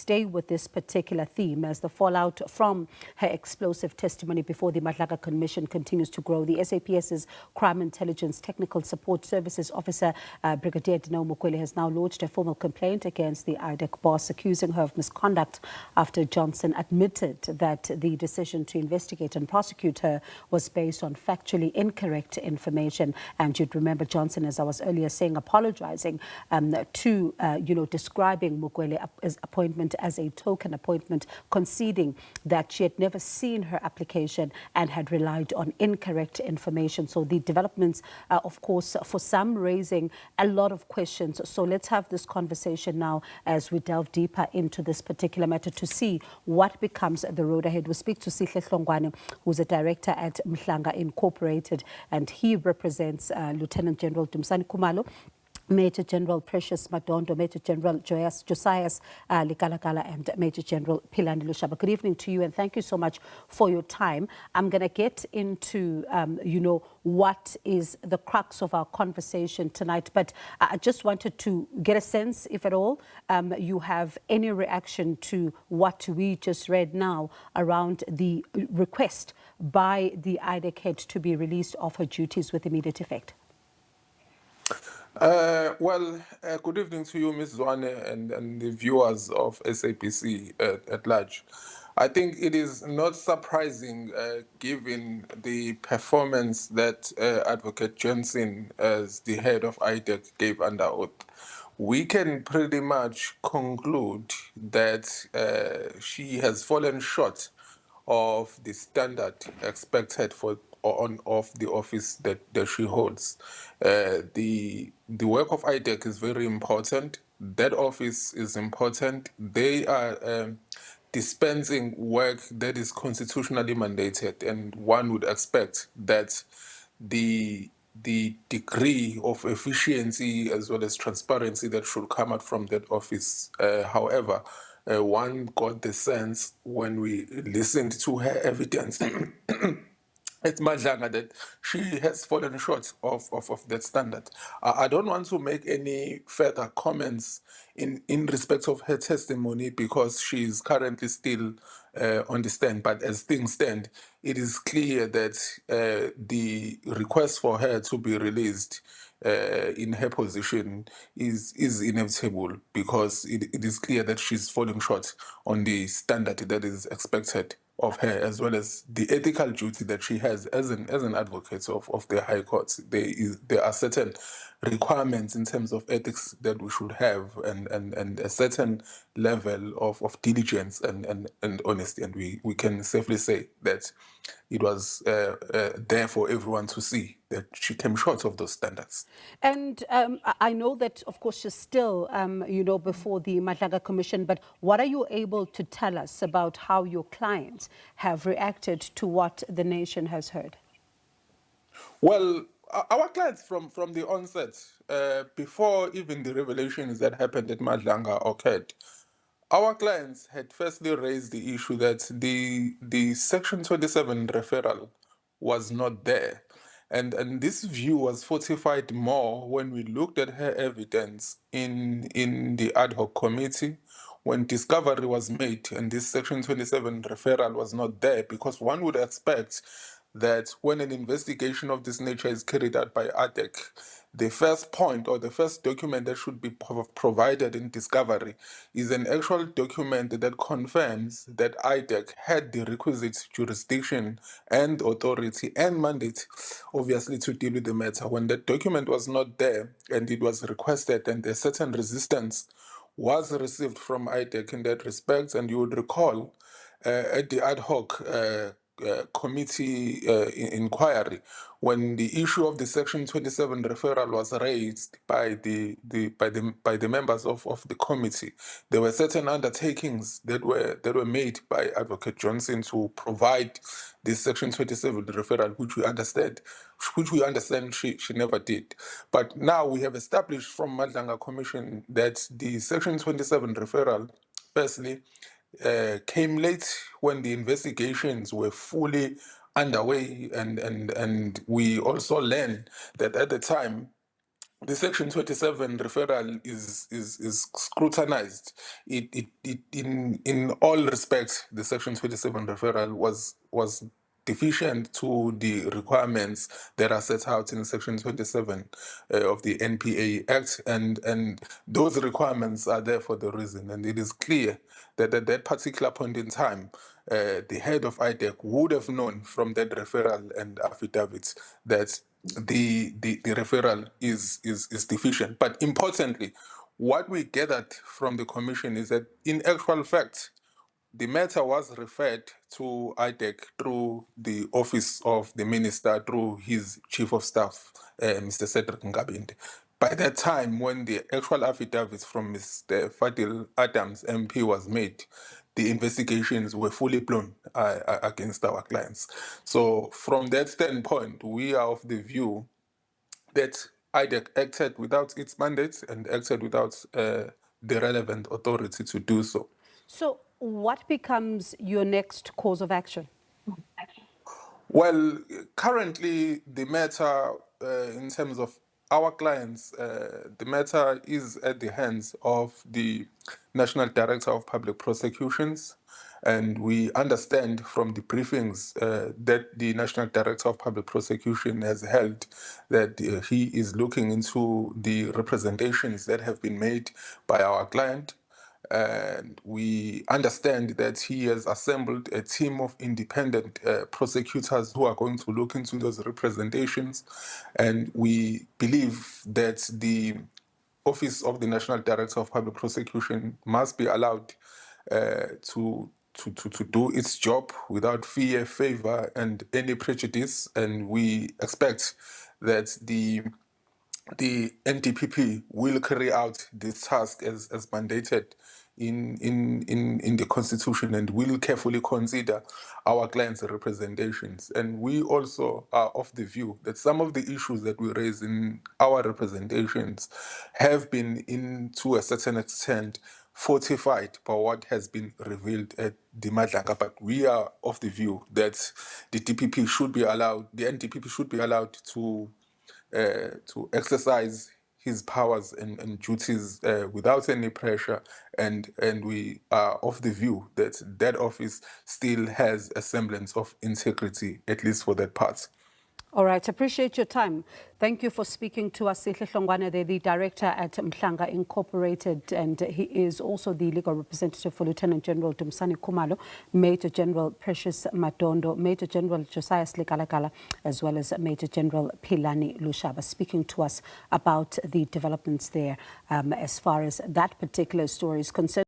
stay with this particular theme as the fallout from her explosive testimony before the Madlanga Commission continues to grow. The SAPS's Crime Intelligence Technical Support Services Officer, Brigadier General Mokwele, has now lodged a formal complaint against the IDAC boss, accusing her of misconduct after Johnson admitted that the decision to investigate and prosecute her was based on factually incorrect information. And you'd remember Johnson, as I was earlier saying, apologizing to, describing Mokwele's appointment as a token appointment, conceding that she had never seen her application and had relied on incorrect information. So the developments, of course, for some raising a lot of questions. So let's have this conversation now as we delve deeper into this particular matter to see what becomes the road ahead. We speak to Sihle Hlongwane, who's a director at Mhlanga Incorporated, and he represents Lieutenant General Dumisani Khumalo, Major General Precious Madondo, Major General Josias Lekalakala, and Major General Philani Lushaba. Good evening to you, and thank you so much for your time. I'm going to get into, what is the crux of our conversation tonight, but I just wanted to get a sense, if at all, you have any reaction to what we just read now around the request by the IDAC head to be released of her duties with immediate effect. Good evening to you, Ms. Zwane, and the viewers of SABC at large. I think it is not surprising, given the performance that Advocate Johnson, as the head of IDAC, gave under oath. We can pretty much conclude that she has fallen short of the standard expected of the office that she holds. The work of IDAC is very important. That office is important. They are dispensing work that is constitutionally mandated, and one would expect that the degree of efficiency as well as transparency that should come out from that office. However, one got the sense when we listened to her evidence at Madlanga that she has fallen short of that standard. I don't want to make any further comments in respect of her testimony because she is currently still on the stand. But as things stand, it is clear that the request for her to be released in her position is inevitable because it is clear that she's falling short on the standard that is expected of her, as well as the ethical duty that she has as an advocate of the High Court. There are certain requirements in terms of ethics that we should have, and a certain level of diligence and honesty. And we can safely say that it was there for everyone to see that she came short of those standards. And I know that, of course, she's still, before the Madlanga Commission, but what are you able to tell us about how your clients have reacted to what the nation has heard? Well, our clients from the onset, before even the revelations that happened at Madlanga occurred, our clients had firstly raised the issue that the Section 27 referral was not there. And this view was fortified more when we looked at her evidence in the ad hoc committee when discovery was made and this Section 27 referral was not there, because one would expect that when an investigation of this nature is carried out by IDAC, the first point or the first document that should be provided in discovery is an actual document that confirms that IDAC had the requisite jurisdiction and authority and mandate, obviously, to deal with the matter. When that document was not there and it was requested, and a certain resistance was received from IDAC in that respect, and you would recall at the ad hoc committee inquiry, when the issue of the Section 27 referral was raised by the members of the committee, there were certain undertakings that were made by Advocate Johnson to provide this Section 27 referral, which we understand she never did. But now we have established from Madlanga Commission that the Section 27 referral, firstly, came late when the investigations were fully underway, and we also learned that at the time the Section 27 referral is scrutinized. In all respects, the Section 27 referral was deficient to the requirements that are set out in Section 27 of the NPA Act, and those requirements are there for the reason. And it is clear that at that particular point in time, the head of IDAC would have known from that referral and affidavits that the referral is deficient. But importantly, what we gathered from the commission is that in actual fact, the matter was referred to IDAC through the office of the minister, through his chief of staff, Mr. Cedric Ngabinde. By that time, when the actual affidavits from Mr. Fadil Adams, MP, was made, the investigations were fully blown against our clients. So from that standpoint, we are of the view that IDAC acted without its mandate and acted without the relevant authority to do so. So what becomes your next course of action? Well, currently the matter, in terms of our clients, the matter is at the hands of the National Director of Public Prosecutions, and we understand from the briefings that the National Director of Public Prosecution has held that he is looking into the representations that have been made by our client. And we understand that he has assembled a team of independent prosecutors who are going to look into those representations. And we believe that the Office of the National Director of Public Prosecution must be allowed to do its job without fear, favor, and any prejudice. And we expect that the NDPP will carry out this task as mandated in the Constitution, and will carefully consider our clients' representations. And we also are of the view that some of the issues that we raise in our representations have been, to a certain extent, fortified by what has been revealed at the Madlanga. But we are of the view that the DPP should be allowed, the NDPP should be allowed to exercise his powers and duties without any pressure, and we are of the view that that office still has a semblance of integrity, at least for that part. All right, appreciate your time. Thank you for speaking to us. Sihle Hlongwane, the director at Mhlanga Incorporated, and he is also the legal representative for Lieutenant General Dumisani Khumalo, Major General Precious Madondo, Major General Josias Lekalakala, as well as Major General Philani Lushaba, speaking to us about the developments there as far as that particular story is concerned.